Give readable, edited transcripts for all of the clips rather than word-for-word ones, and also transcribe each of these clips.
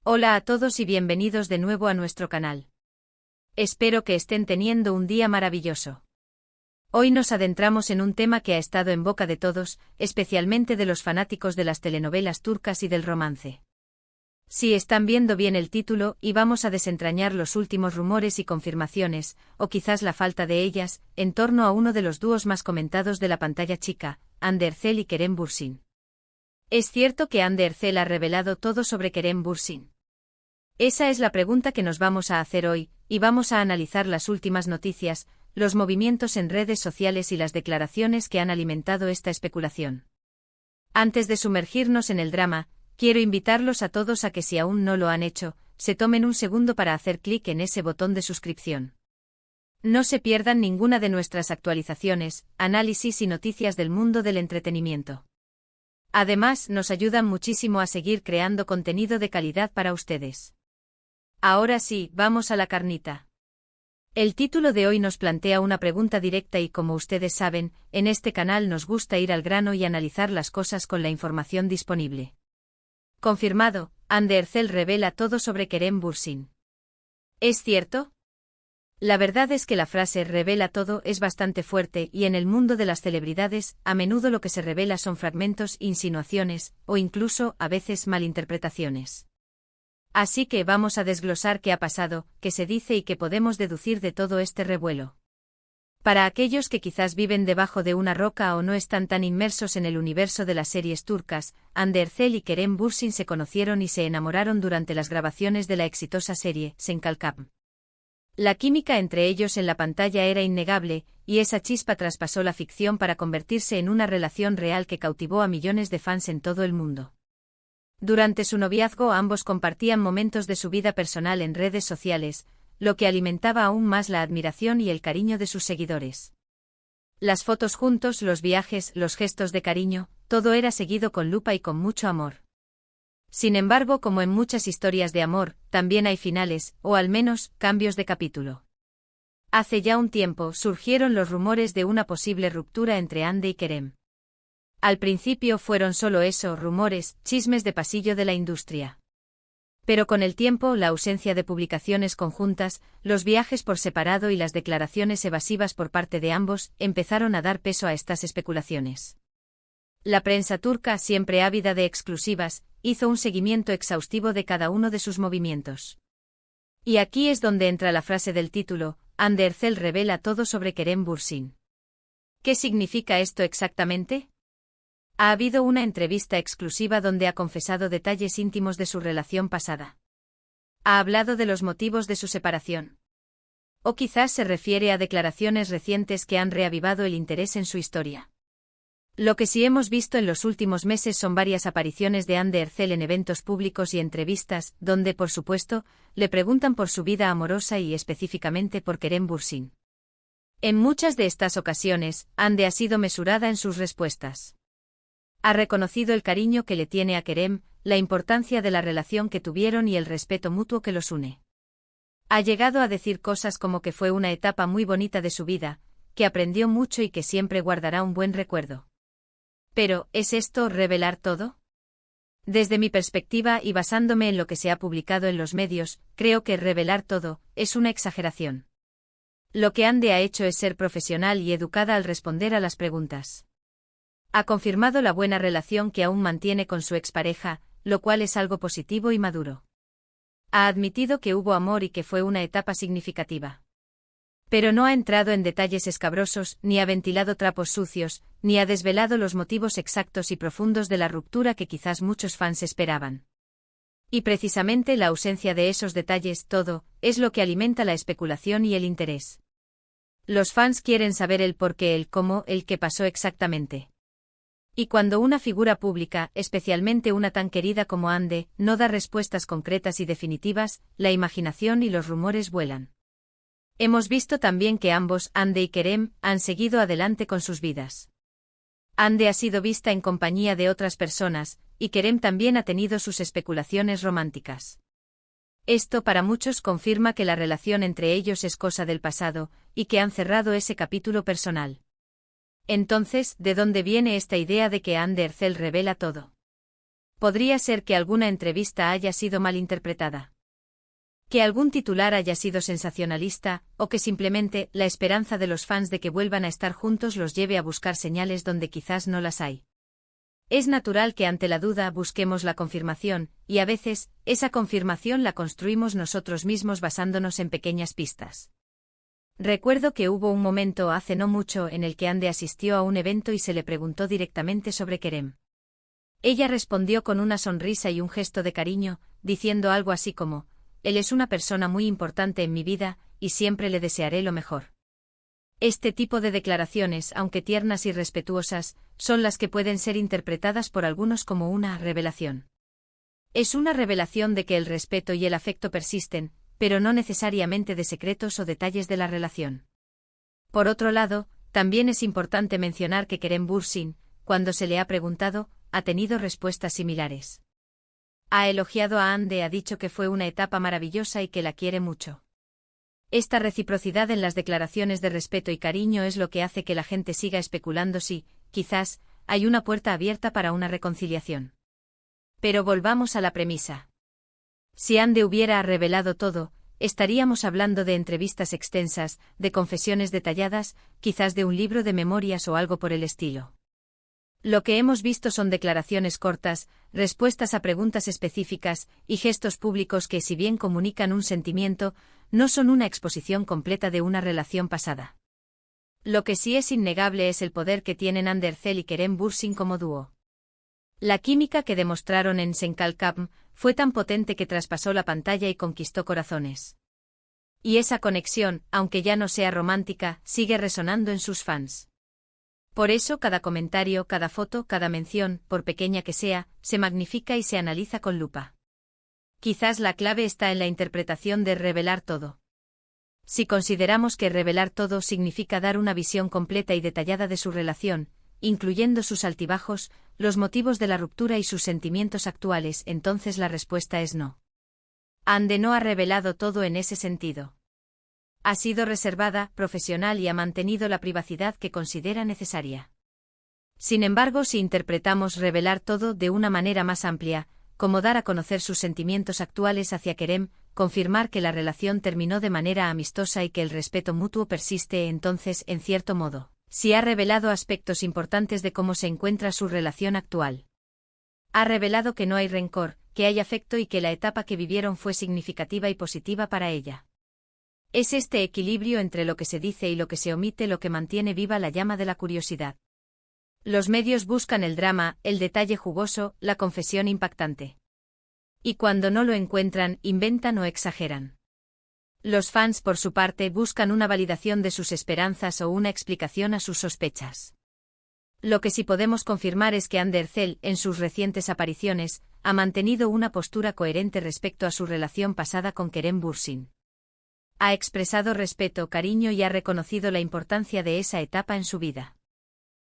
Hola a todos y bienvenidos de nuevo a nuestro canal. Espero que estén teniendo un día maravilloso. Hoy nos adentramos en un tema que ha estado en boca de todos, especialmente de los fanáticos de las telenovelas turcas y del romance. Si están viendo bien el título, y vamos a desentrañar los últimos rumores y confirmaciones, o quizás la falta de ellas, en torno a uno de los dúos más comentados de la pantalla chica, Hande Erçel y Kerem Bürsin. ¿Es cierto que Hande Erçel ha revelado todo sobre Kerem Bürsin? Esa es la pregunta que nos vamos a hacer hoy, y vamos a analizar las últimas noticias, los movimientos en redes sociales y las declaraciones que han alimentado esta especulación. Antes de sumergirnos en el drama, quiero invitarlos a todos a que, si aún no lo han hecho, se tomen un segundo para hacer clic en ese botón de suscripción. No se pierdan ninguna de nuestras actualizaciones, análisis y noticias del mundo del entretenimiento. Además, nos ayudan muchísimo a seguir creando contenido de calidad para ustedes. Ahora sí, vamos a la carnita. El título de hoy nos plantea una pregunta directa y, como ustedes saben, en este canal nos gusta ir al grano y analizar las cosas con la información disponible. Confirmado, Hande Erçel revela todo sobre Kerem Bürsin. ¿Es cierto? La verdad es que la frase revela todo es bastante fuerte y en el mundo de las celebridades, a menudo lo que se revela son fragmentos, insinuaciones, o incluso, a veces, malinterpretaciones. Así que vamos a desglosar qué ha pasado, qué se dice y qué podemos deducir de todo este revuelo. Para aquellos que quizás viven debajo de una roca o no están tan inmersos en el universo de las series turcas, Hande Erçel y Kerem Bürsin se conocieron y se enamoraron durante las grabaciones de la exitosa serie Sen Kalkam. La química entre ellos en la pantalla era innegable, y esa chispa traspasó la ficción para convertirse en una relación real que cautivó a millones de fans en todo el mundo. Durante su noviazgo ambos compartían momentos de su vida personal en redes sociales, lo que alimentaba aún más la admiración y el cariño de sus seguidores. Las fotos juntos, los viajes, los gestos de cariño, todo era seguido con lupa y con mucho amor. Sin embargo, como en muchas historias de amor, también hay finales, o al menos, cambios de capítulo. Hace ya un tiempo surgieron los rumores de una posible ruptura entre Hande y Kerem. Al principio fueron solo eso, rumores, chismes de pasillo de la industria. Pero con el tiempo, la ausencia de publicaciones conjuntas, los viajes por separado y las declaraciones evasivas por parte de ambos, empezaron a dar peso a estas especulaciones. La prensa turca, siempre ávida de exclusivas, hizo un seguimiento exhaustivo de cada uno de sus movimientos. Y aquí es donde entra la frase del título, Hande Erçel revela todo sobre Kerem Bürsin. ¿Qué significa esto exactamente? Ha habido una entrevista exclusiva donde ha confesado detalles íntimos de su relación pasada. Ha hablado de los motivos de su separación. O quizás se refiere a declaraciones recientes que han reavivado el interés en su historia. Lo que sí hemos visto en los últimos meses son varias apariciones de Hande Erçel en eventos públicos y entrevistas, donde, por supuesto, le preguntan por su vida amorosa y específicamente por Kerem Bürsin. En muchas de estas ocasiones, Hande ha sido mesurada en sus respuestas. Ha reconocido el cariño que le tiene a Kerem, la importancia de la relación que tuvieron y el respeto mutuo que los une. Ha llegado a decir cosas como que fue una etapa muy bonita de su vida, que aprendió mucho y que siempre guardará un buen recuerdo. Pero, ¿es esto revelar todo? Desde mi perspectiva y basándome en lo que se ha publicado en los medios, creo que revelar todo es una exageración. Lo que Hande ha hecho es ser profesional y educada al responder a las preguntas. Ha confirmado la buena relación que aún mantiene con su expareja, lo cual es algo positivo y maduro. Ha admitido que hubo amor y que fue una etapa significativa. Pero no ha entrado en detalles escabrosos, ni ha ventilado trapos sucios, ni ha desvelado los motivos exactos y profundos de la ruptura que quizás muchos fans esperaban. Y precisamente la ausencia de esos detalles, todo, es lo que alimenta la especulación y el interés. Los fans quieren saber el por qué, el cómo, el qué pasó exactamente. Y cuando una figura pública, especialmente una tan querida como Hande, no da respuestas concretas y definitivas, la imaginación y los rumores vuelan. Hemos visto también que ambos, Hande y Kerem, han seguido adelante con sus vidas. Hande ha sido vista en compañía de otras personas, y Kerem también ha tenido sus especulaciones románticas. Esto para muchos confirma que la relación entre ellos es cosa del pasado, y que han cerrado ese capítulo personal. Entonces, ¿de dónde viene esta idea de que Hande Erçel revela todo? Podría ser que alguna entrevista haya sido mal interpretada. Que algún titular haya sido sensacionalista, o que simplemente la esperanza de los fans de que vuelvan a estar juntos los lleve a buscar señales donde quizás no las hay. Es natural que ante la duda busquemos la confirmación, y a veces, esa confirmación la construimos nosotros mismos basándonos en pequeñas pistas. Recuerdo que hubo un momento hace no mucho en el que Ande asistió a un evento y se le preguntó directamente sobre Kerem. Ella respondió con una sonrisa y un gesto de cariño, diciendo algo así como: «Él es una persona muy importante en mi vida, y siempre le desearé lo mejor». Este tipo de declaraciones, aunque tiernas y respetuosas, son las que pueden ser interpretadas por algunos como una revelación. Es una revelación de que el respeto y el afecto persisten, pero no necesariamente de secretos o detalles de la relación. Por otro lado, también es importante mencionar que Kerem Bürsin, cuando se le ha preguntado, ha tenido respuestas similares. Ha elogiado a Hande, ha dicho que fue una etapa maravillosa y que la quiere mucho. Esta reciprocidad en las declaraciones de respeto y cariño es lo que hace que la gente siga especulando si, quizás, hay una puerta abierta para una reconciliación. Pero volvamos a la premisa. Si Hande hubiera revelado todo, estaríamos hablando de entrevistas extensas, de confesiones detalladas, quizás de un libro de memorias o algo por el estilo. Lo que hemos visto son declaraciones cortas, respuestas a preguntas específicas y gestos públicos que, si bien comunican un sentimiento, no son una exposición completa de una relación pasada. Lo que sí es innegable es el poder que tienen Hande Erçel y Kerem Bürsin como dúo. La química que demostraron en Senkalkam fue tan potente que traspasó la pantalla y conquistó corazones. Y esa conexión, aunque ya no sea romántica, sigue resonando en sus fans. Por eso cada comentario, cada foto, cada mención, por pequeña que sea, se magnifica y se analiza con lupa. Quizás la clave está en la interpretación de revelar todo. Si consideramos que revelar todo significa dar una visión completa y detallada de su relación, incluyendo sus altibajos, los motivos de la ruptura y sus sentimientos actuales, entonces la respuesta es no. Hande no ha revelado todo en ese sentido. Ha sido reservada, profesional y ha mantenido la privacidad que considera necesaria. Sin embargo, si interpretamos revelar todo de una manera más amplia, como dar a conocer sus sentimientos actuales hacia Kerem, confirmar que la relación terminó de manera amistosa y que el respeto mutuo persiste, entonces, en cierto modo, sí ha revelado aspectos importantes de cómo se encuentra su relación actual. Ha revelado que no hay rencor, que hay afecto y que la etapa que vivieron fue significativa y positiva para ella. Es este equilibrio entre lo que se dice y lo que se omite lo que mantiene viva la llama de la curiosidad. Los medios buscan el drama, el detalle jugoso, la confesión impactante. Y cuando no lo encuentran, inventan o exageran. Los fans, por su parte, buscan una validación de sus esperanzas o una explicación a sus sospechas. Lo que sí podemos confirmar es que Hande Erçel, en sus recientes apariciones, ha mantenido una postura coherente respecto a su relación pasada con Kerem Bürsin. Ha expresado respeto, cariño y ha reconocido la importancia de esa etapa en su vida.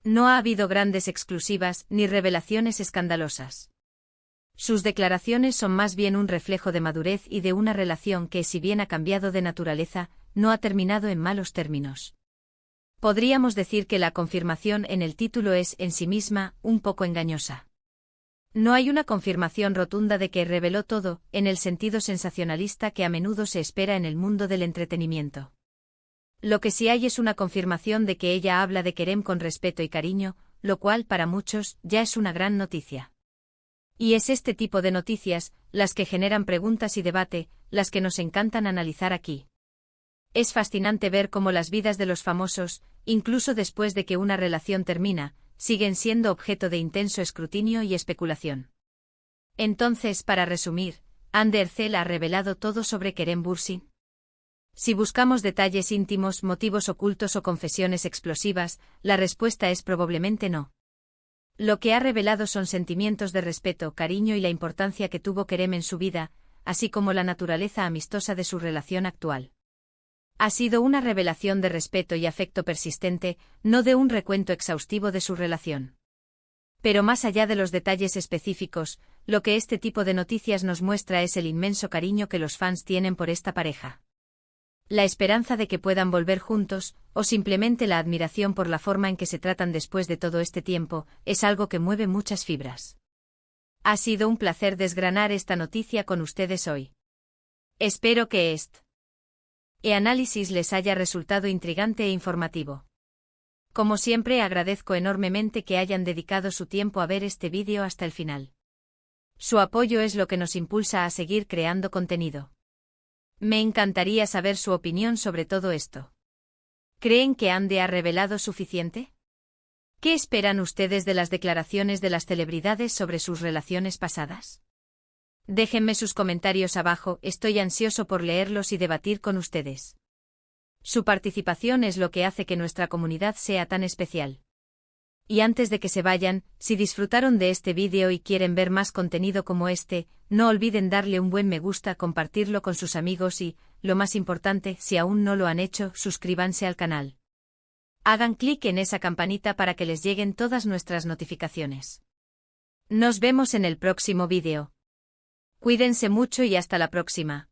No ha habido grandes exclusivas ni revelaciones escandalosas. Sus declaraciones son más bien un reflejo de madurez y de una relación que, si bien ha cambiado de naturaleza, no ha terminado en malos términos. Podríamos decir que la confirmación en el título es, en sí misma, un poco engañosa. No hay una confirmación rotunda de que reveló todo, en el sentido sensacionalista que a menudo se espera en el mundo del entretenimiento. Lo que sí hay es una confirmación de que ella habla de Kerem con respeto y cariño, lo cual para muchos ya es una gran noticia. Y es este tipo de noticias, las que generan preguntas y debate, las que nos encantan analizar aquí. Es fascinante ver cómo las vidas de los famosos, incluso después de que una relación termina, siguen siendo objeto de intenso escrutinio y especulación. Entonces, para resumir, Hande Erçel ha revelado todo sobre Kerem Bürsin. Si buscamos detalles íntimos, motivos ocultos o confesiones explosivas, la respuesta es probablemente no. Lo que ha revelado son sentimientos de respeto, cariño y la importancia que tuvo Kerem en su vida, así como la naturaleza amistosa de su relación actual. Ha sido una revelación de respeto y afecto persistente, no de un recuento exhaustivo de su relación. Pero más allá de los detalles específicos, lo que este tipo de noticias nos muestra es el inmenso cariño que los fans tienen por esta pareja. La esperanza de que puedan volver juntos, o simplemente la admiración por la forma en que se tratan después de todo este tiempo, es algo que mueve muchas fibras. Ha sido un placer desgranar esta noticia con ustedes hoy. Espero que este análisis les haya resultado intrigante e informativo. Como siempre, agradezco enormemente que hayan dedicado su tiempo a ver este vídeo hasta el final. Su apoyo es lo que nos impulsa a seguir creando contenido. Me encantaría saber su opinión sobre todo esto. ¿Creen que Ande ha revelado suficiente? ¿Qué esperan ustedes de las declaraciones de las celebridades sobre sus relaciones pasadas? Déjenme sus comentarios abajo, estoy ansioso por leerlos y debatir con ustedes. Su participación es lo que hace que nuestra comunidad sea tan especial. Y antes de que se vayan, si disfrutaron de este vídeo y quieren ver más contenido como este, no olviden darle un buen me gusta, compartirlo con sus amigos y, lo más importante, si aún no lo han hecho, suscríbanse al canal. Hagan clic en esa campanita para que les lleguen todas nuestras notificaciones. Nos vemos en el próximo vídeo. Cuídense mucho y hasta la próxima.